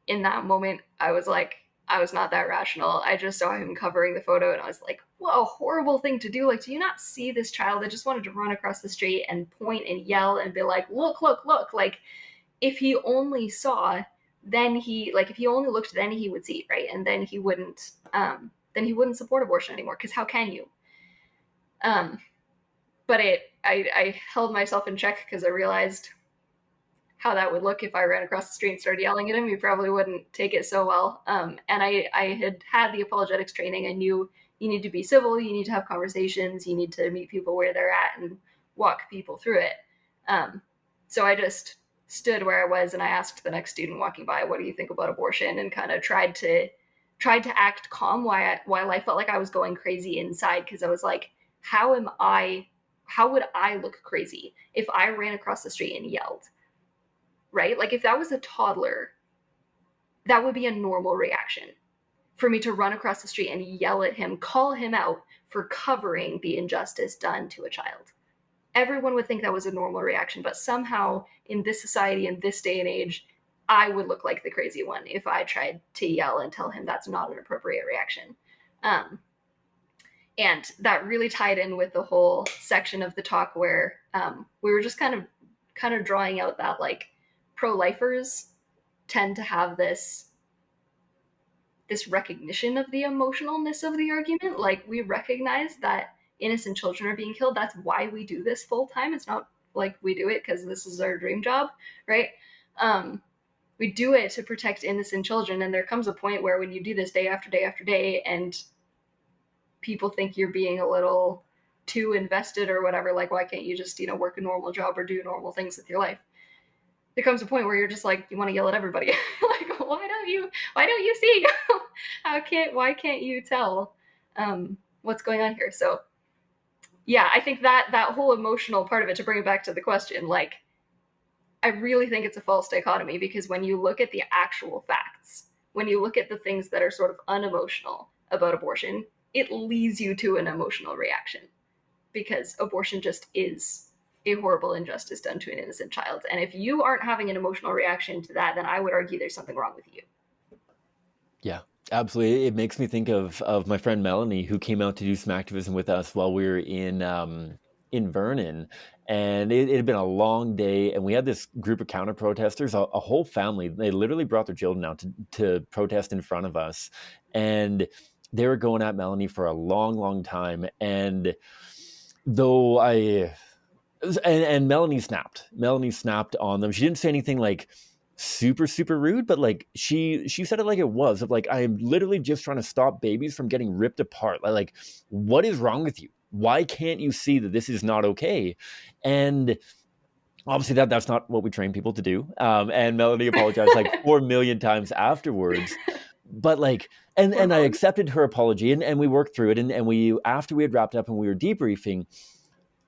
B: in that moment, I was like, I was not that rational. I just saw him covering the photo and I was like, what a horrible thing to do. Like, do you not see this child that just wanted to run across the street and point and yell and be like, look, look, look? Like, if he only saw, then he, like, if he only looked, then he would see, right? And then he wouldn't support abortion anymore. Because how can you? Um, but I held myself in check because I realized how that would look if I ran across the street and started yelling at him. He probably wouldn't take it so well. And I had the apologetics training. I knew you need to be civil, you need to have conversations, you need to meet people where they're at and walk people through it. Um, so I just stood where I was and I asked the next student walking by, "What do you think about abortion?" And kind of tried to act calm while I felt like I was going crazy inside because I was like, how would I look crazy if I ran across the street and yelled? Right? Like if that was a toddler, that would be a normal reaction for me to run across the street and yell at him, call him out for covering the injustice done to a child. Everyone would think that was a normal reaction, but somehow in this society, in this day and age, I would look like the crazy one if I tried to yell and tell him that's not an appropriate reaction. Um, and that really tied in with the whole section of the talk where we were just kind of drawing out that like pro-lifers tend to have this recognition of the emotionalness of the argument. Like we recognize that innocent children are being killed. That's why we do this full time. It's not like we do it because this is our dream job, right? We do it to protect innocent children, and there comes a point where when you do this day after day after day, and people think you're being a little too invested or whatever, like why can't you just work a normal job or do normal things with your life? There comes a point where you're just like you want to yell at everybody like why don't you see why can't you tell what's going on here? So yeah, I think that whole emotional part of it, to bring it back to the question, like I really think it's a false dichotomy, because when you look at the actual facts, when you look at the things that are sort of unemotional about abortion, it leads you to an emotional reaction, because abortion just is a horrible injustice done to an innocent child. And if you aren't having an emotional reaction to that, then I would argue there's something wrong with you.
A: Yeah, absolutely. It makes me think of my friend Melanie, who came out to do some activism with us while we were in Vernon, and it had been a long day, and we had this group of counter protesters, a whole family. They literally brought their children out to protest in front of us, and they were going at Melanie for a long, long time. And though and Melanie snapped. Melanie snapped on them. She didn't say anything like super, super rude, but like she said it like it was, of like, I'm literally just trying to stop babies from getting ripped apart. Like, what is wrong with you? Why can't you see that this is not okay? And obviously that's not what we train people to do. And Melanie apologized like 4 million times afterwards. But like, and I accepted her apology, and we worked through it. And we, after we had wrapped up and we were debriefing,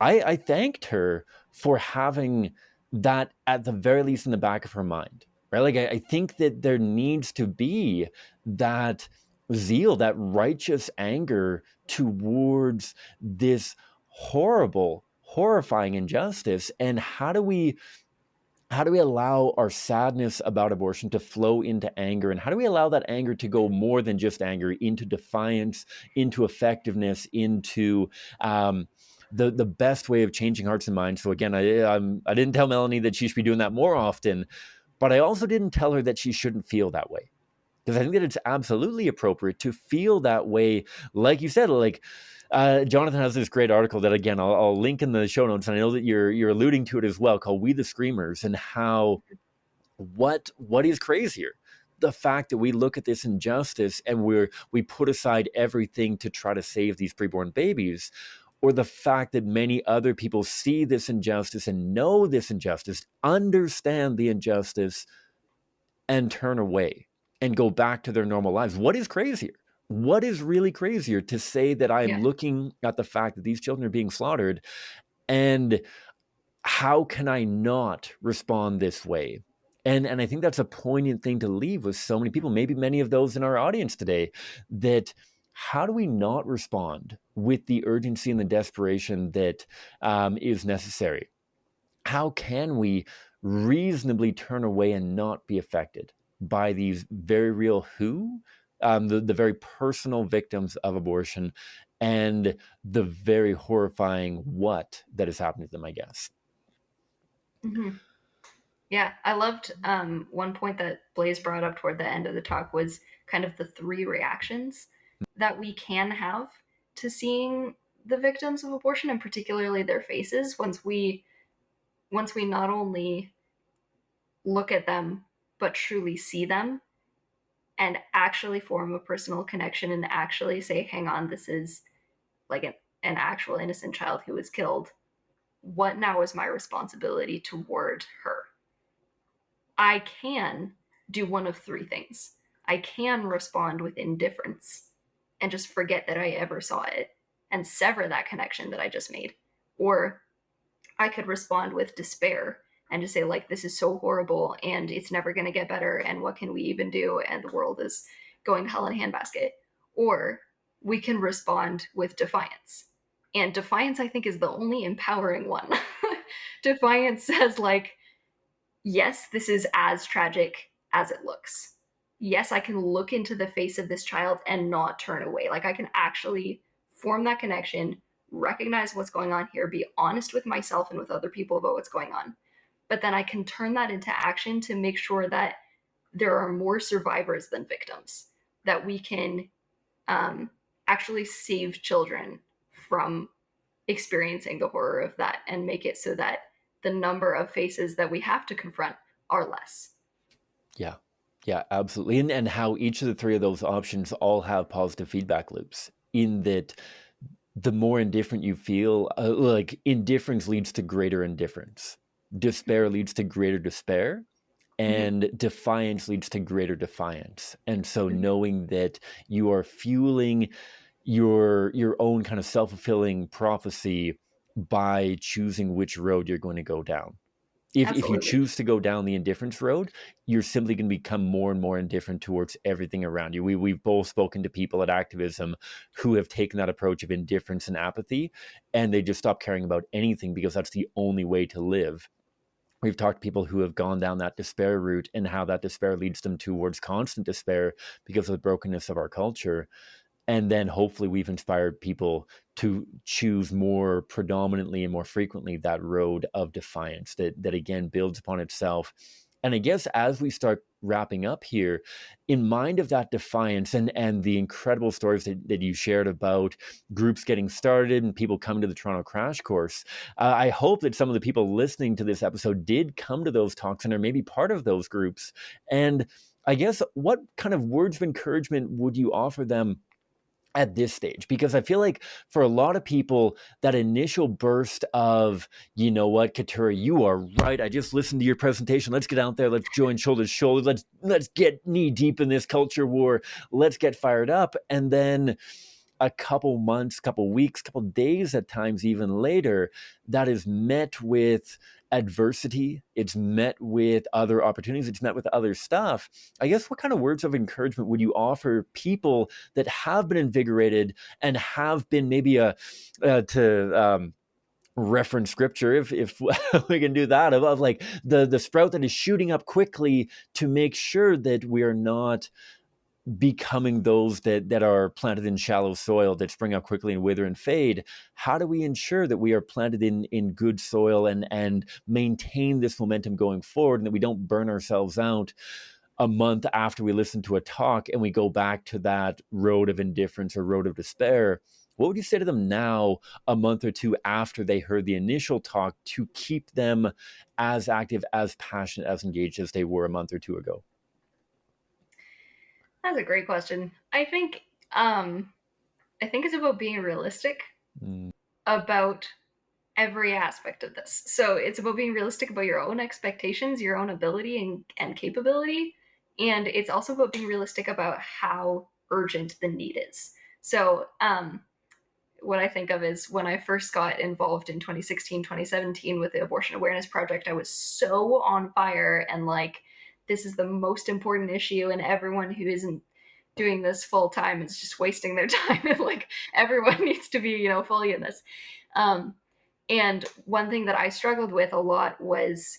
A: I thanked her for having that at the very least in the back of her mind, right? Like I think that there needs to be that zeal, that righteous anger towards this horrible, horrifying injustice. And how do we allow our sadness about abortion to flow into anger? And how do we allow that anger to go more than just anger into defiance, into effectiveness, into the best way of changing hearts and minds? So again, I didn't tell Melanie that she should be doing that more often, but I also didn't tell her that she shouldn't feel that way. Because I think that it's absolutely appropriate to feel that way. Like you said, like Jonathon has this great article that, again, I'll link in the show notes, and I know that you're alluding to it as well, called "We the Screamers," and how what is crazier, the fact that we look at this injustice and we put aside everything to try to save these preborn babies, or the fact that many other people see this injustice and know this injustice, understand the injustice, and turn away and go back to their normal lives. What is crazier? What is really crazier, to say that I am
B: Yeah.
A: looking at the fact that these children are being slaughtered, and how can I not respond this way? And I think that's a poignant thing to leave with so many people, maybe many of those in our audience today, that how do we not respond with the urgency and the desperation that is necessary? How can we reasonably turn away and not be affected by these very real the very personal victims of abortion, and the very horrifying what that is happening to them, I guess.
B: Mm-hmm. Yeah, I loved one point that Blaise brought up toward the end of the talk was kind of the three reactions that we can have to seeing the victims of abortion, and particularly their faces, once we not only look at them but truly see them and actually form a personal connection and actually say, hang on, this is like an actual innocent child who was killed. What now is my responsibility toward her? I can do one of three things. I can respond with indifference and just forget that I ever saw it and sever that connection that I just made. Or I could respond with despair and just say, like, this is so horrible and it's never going to get better. And what can we even do? And the world is going to hell in a handbasket. Or we can respond with defiance. And defiance, I think, is the only empowering one. Defiance says, like, yes, this is as tragic as it looks. Yes, I can look into the face of this child and not turn away. Like, I can actually form that connection, recognize what's going on here, be honest with myself and with other people about what's going on. But then I can turn that into action to make sure that there are more survivors than victims, that we can actually save children from experiencing the horror of that and make it so that the number of faces that we have to confront are less.
A: Yeah. Yeah, absolutely. And how each of the three of those options all have positive feedback loops, in that the more indifferent you feel, like indifference leads to greater indifference, despair leads to greater despair,
B: Mm-hmm.
A: and defiance leads to greater defiance. And so
B: Mm-hmm.
A: knowing that you are fueling your own kind of self-fulfilling prophecy by choosing which road you're going to go down. If you
B: Absolutely.
A: choose to go down the indifference road, you're simply going to become more and more indifferent towards everything around you. We've both spoken to people at activism who have taken that approach of indifference and apathy, and they just stop caring about anything because that's the only way to live. We've talked to people who have gone down that despair route and how that despair leads them towards constant despair because of the brokenness of our culture. And then hopefully we've inspired people to choose more predominantly and more frequently that road of defiance that again builds upon itself. And I guess as we start wrapping up here, in mind of that defiance and the incredible stories that you shared about groups getting started and people coming to the Toronto Crash Course, I hope that some of the people listening to this episode did come to those talks and are maybe part of those groups. And I guess what kind of words of encouragement would you offer them at this stage? Because I feel like for a lot of people, that initial burst of, you know what, Keturah, you are right. I just listened to your presentation. Let's get out there. Let's join shoulder to shoulder. Let's get knee deep in this culture war. Let's get fired up. And then a couple months, couple weeks, couple days at times, even later, that is met with adversity. It's met with other opportunities. It's met with other stuff. I guess what kind of words of encouragement would you offer people that have been invigorated and have been maybe to reference scripture, if we can do that, of like the sprout that is shooting up quickly, to make sure that we are not becoming those that are planted in shallow soil that spring up quickly and wither and fade? How do we ensure that we are planted in good soil and maintain this momentum going forward, and that we don't burn ourselves out a month after we listen to a talk and we go back to that road of indifference or road of despair? What would you say to them now, a month or two after they heard the initial talk, to keep them as active, as passionate, as engaged as they were a month or two ago?
B: That's a great question. I think it's about being realistic
A: Mm,
B: about every aspect of this. So it's about being realistic about your own expectations, your own ability and capability. And it's also about being realistic about how urgent the need is. So what I think of is when I first got involved in 2016, 2017 with the Abortion Awareness Project, I was so on fire and like, this is the most important issue, and everyone who isn't doing this full time is just wasting their time. And like, everyone needs to be, fully in this. Um, and one thing that I struggled with a lot was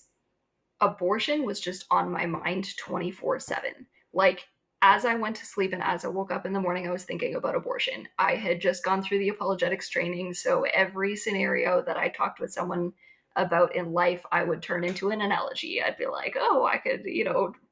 B: abortion was just on my mind 24/7. Like, as I went to sleep and as I woke up in the morning, I was thinking about abortion. I had just gone through the apologetics training, so every scenario that I talked with someone about in life, I would turn into an analogy. I'd be like, oh, I could,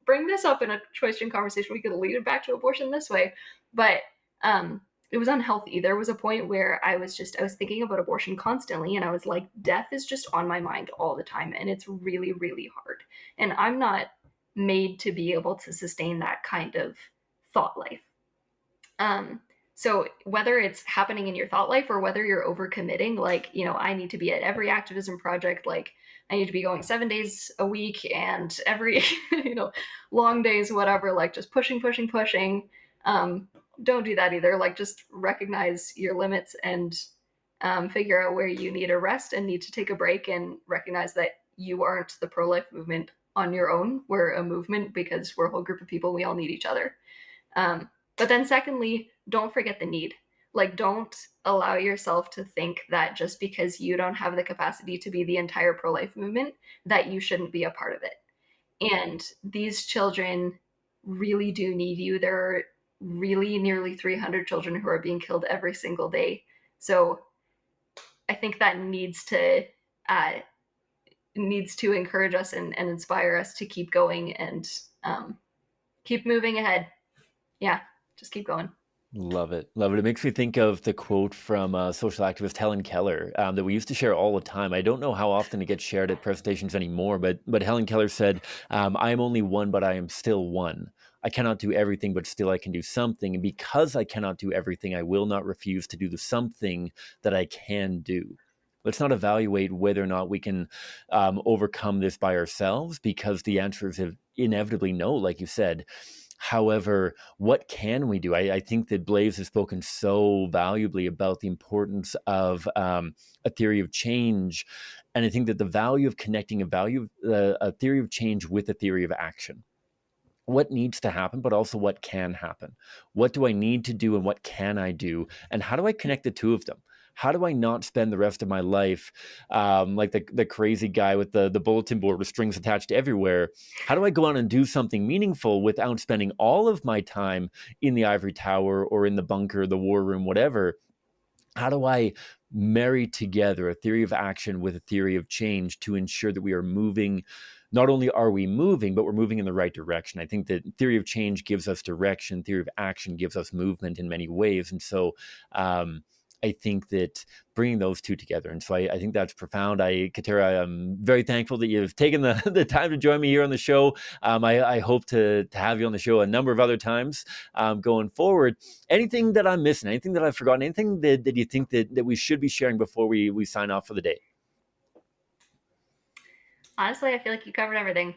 B: bring this up in a Christian conversation. We could lead it back to abortion this way. But um, it was unhealthy. There was a point where I was thinking about abortion constantly, and I was like, death is just on my mind all the time, and it's really, really hard. And I'm not made to be able to sustain that kind of thought life. Um, so whether it's happening in your thought life or whether you're overcommitting, like, I need to be at every activism project, like I need to be going 7 days a week and every, long days, whatever, like just pushing, pushing, pushing. Um, don't do that either. Like just recognize your limits and figure out where you need a rest and need to take a break and recognize that you aren't the pro-life movement on your own. We're a movement because we're a whole group of people. We all need each other. But then, secondly, don't forget the need. Like, don't allow yourself to think that just because you don't have the capacity to be the entire pro life movement, that you shouldn't be a part of it. And these children really do need you. There are really nearly 300 children who are being killed every single day. So I think that uh, needs to encourage us and inspire us to keep going and keep moving ahead. Yeah, just keep going.
A: Love it. Love it. It makes me think of the quote from social activist Helen Keller that we used to share all the time. I don't know how often it gets shared at presentations anymore, but Helen Keller said, I am only one, but I am still one. I cannot do everything, but still I can do something. And because I cannot do everything, I will not refuse to do the something that I can do. Let's not evaluate whether or not we can overcome this by ourselves, because the answer is inevitably no, like you said. However, what can we do? I think that Blaise has spoken so valuably about the importance of a theory of change. And I think that the value of connecting a theory of change with a theory of action. What needs to happen, but also what can happen. What do I need to do and what can I do? And how do I connect the two of them? How do I not spend the rest of my life like the crazy guy with the bulletin board with strings attached everywhere? How do I go out and do something meaningful without spending all of my time in the ivory tower or in the bunker, the war room, whatever? How do I marry together a theory of action with a theory of change to ensure that we are moving? Not only are we moving, but we're moving in the right direction. I think that theory of change gives us direction, theory of action gives us movement in many ways. And so I think that bringing those two together. And so I think that's profound. Keturah, I'm very thankful that you've taken the time to join me here on the show. I hope to have you on the show a number of other times going forward. Anything that I'm missing, anything that I've forgotten, anything that you think that we should be sharing before we sign off for the day?
B: Honestly, I feel like you covered everything.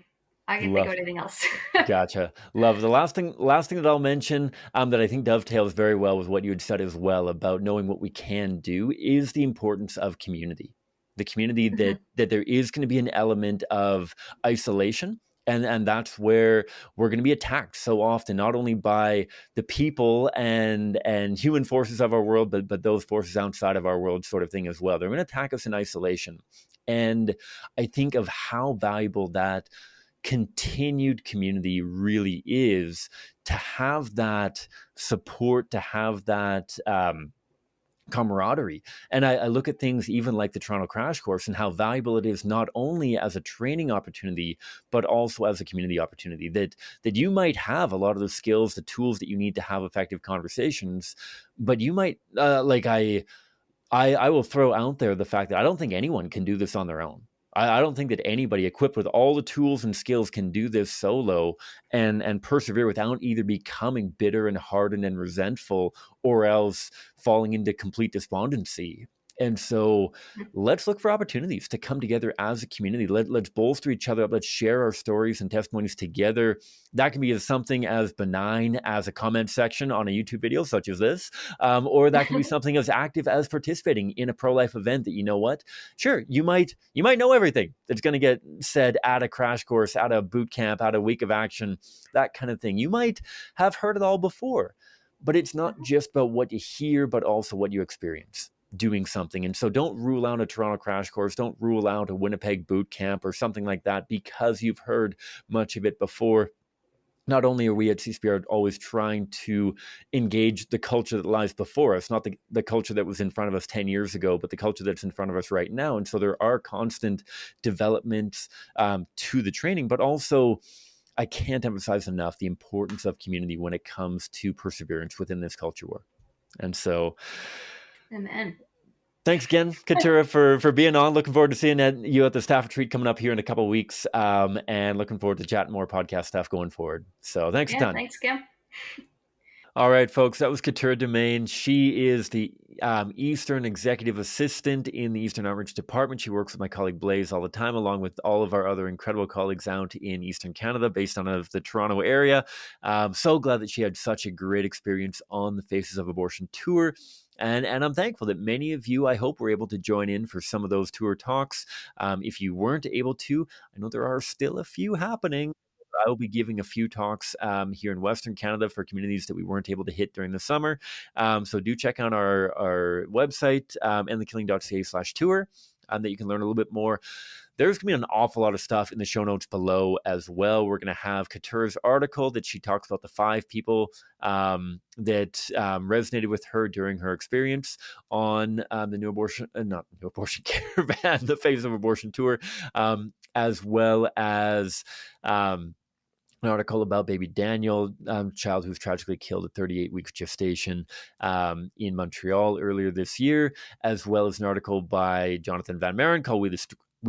B: I can think of
A: Love
B: anything else.
A: Gotcha. Love the last thing that I'll mention that I think dovetails very well with what you had said as well about knowing what we can do is the importance of community. The community
B: Mhm.
A: that there is going to be an element of isolation. And that's where we're going to be attacked so often, not only by the people and human forces of our world, but those forces outside of our world sort of thing as well. They're going to attack us in isolation. And I think of how valuable that continued community really is, to have that support, to have that camaraderie. And I look at things even like the Toronto Crash Course and how valuable it is, not only as a training opportunity, but also as a community opportunity, that you might have a lot of the skills, the tools that you need to have effective conversations, but you might I will throw out there the fact that I don't think anyone can do this on their own. I don't think that anybody equipped with all the tools and skills can do this solo and persevere without either becoming bitter and hardened and resentful, or else falling into complete despondency. And so let's look for opportunities to come together as a community. Let's bolster each other up. Let's share our stories and testimonies together. That can be something as benign as a comment section on a YouTube video such as this, or that can be something as active as participating in a pro-life event that, you know what, sure, you might know everything that's going to get said at a crash course, at a boot camp, at a week of action, that kind of thing. You might have heard it all before, but it's not just about what you hear, but also what you experience doing something. And so don't rule out a Toronto Crash Course, don't rule out a Winnipeg boot camp or something like that because you've heard much of it before. not only are we at CCBR always trying to engage the culture that lies before us, not the culture that was in front of us 10 years ago, but the culture that's in front of us right now. And so there are constant developments to the training, but also I can't emphasize enough the importance of community when it comes to perseverance within this culture war. And so
B: Amen.
A: thanks again, Keturah, for being on. Looking forward to seeing you at the staff retreat coming up here in a couple of weeks, and looking forward to chatting more podcast stuff going forward. So thanks a
B: Yeah,
A: ton.
B: thanks, Kim.
A: All right, folks, that was Keturah Dumaine. She is the Eastern Executive Assistant in the Eastern Outreach Department. She works with my colleague Blaise all the time, along with all of our other incredible colleagues out in Eastern Canada, based out of the Toronto area. So glad that she had such a great experience on the Faces of Abortion tour. And I'm thankful that many of you, I hope, were able to join in for some of those tour talks. If you weren't able to, I know there are still a few happening. I will be giving a few talks here in Western Canada for communities that we weren't able to hit during the summer. So do check out our website, endthekilling.ca/tour, that you can learn a little bit more. There's going to be an awful lot of stuff in the show notes below as well. We're going to have Keturah's article that she talks about the 5 people that resonated with her during her experience on the not New Abortion Caravan, the Face of Abortion tour, as well as an article about baby Daniel, child who was tragically killed at 38 weeks gestation in Montreal earlier this year, as well as an article by Jonathon Van Maren called We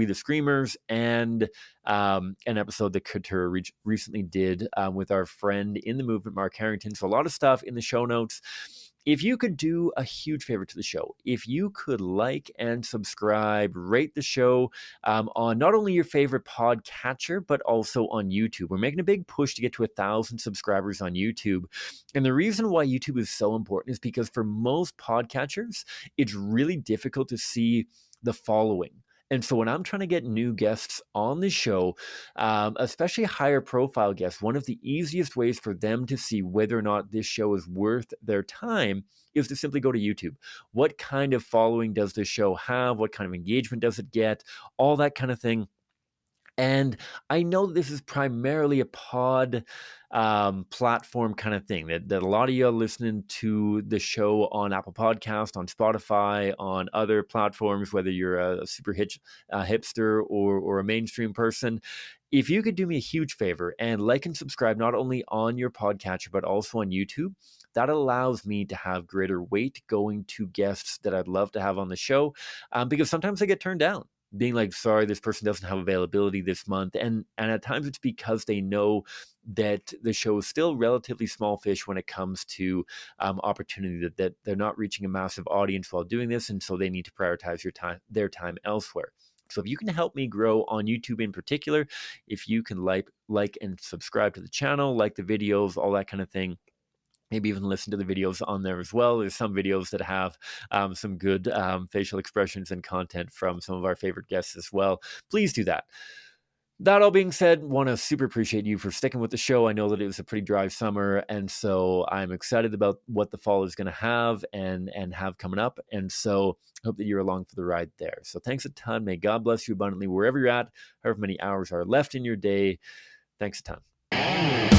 A: the Screamers, and an episode that Keturah recently did with our friend in the movement, Mark Harrington. So a lot of stuff in the show notes. If you could do a huge favor to the show, if you could like and subscribe, rate the show on not only your favorite podcatcher, but also on YouTube. We're making a big push to get to 1,000 subscribers on YouTube. And the reason why YouTube is so important is because for most podcatchers, it's really difficult to see the following. And so when I'm trying to get new guests on the show, especially higher profile guests, one of the easiest ways for them to see whether or not this show is worth their time is to simply go to YouTube. What kind of following does this show have? What kind of engagement does it get? All that kind of thing. And I know this is primarily a pod platform kind of thing that a lot of you are listening to the show on Apple Podcast, on Spotify, on other platforms, whether you're a super hipster or a mainstream person. If you could do me a huge favor and like and subscribe not only on your podcatcher, but also on YouTube, that allows me to have greater weight going to guests that I'd love to have on the show, because sometimes I get turned down being like, sorry, this person doesn't have availability this month. And at times it's because they know that the show is still relatively small fish when it comes to opportunity, that they're not reaching a massive audience while doing this. And so they need to prioritize their time elsewhere. So if you can help me grow on YouTube in particular, if you can like and subscribe to the channel, like the videos, all that kind of thing, maybe even listen to the videos on there as well. There's some videos that have some good facial expressions and content from some of our favorite guests as well. Please do that. That all being said, want to super appreciate you for sticking with the show. I know that it was a pretty dry summer, and so I'm excited about what the fall is going to have and have coming up. And so hope that you're along for the ride there. So thanks a ton. May God bless you abundantly wherever you're at, however many hours are left in your day. Thanks a ton.